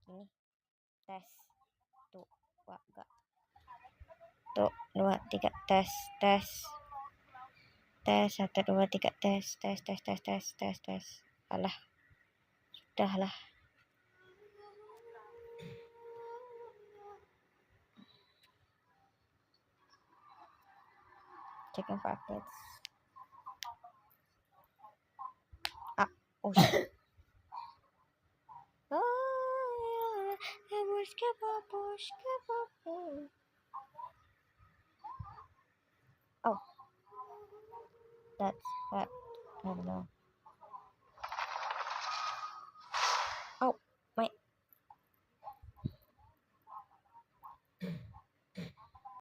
Ini tes. Tuh, wah, enggak. Tuh, 2, 3, tes. Tes 1, 2, 3, tes. Alah, sudahlah. Checking for updates. Oh shit. Oh, that's what I don't know.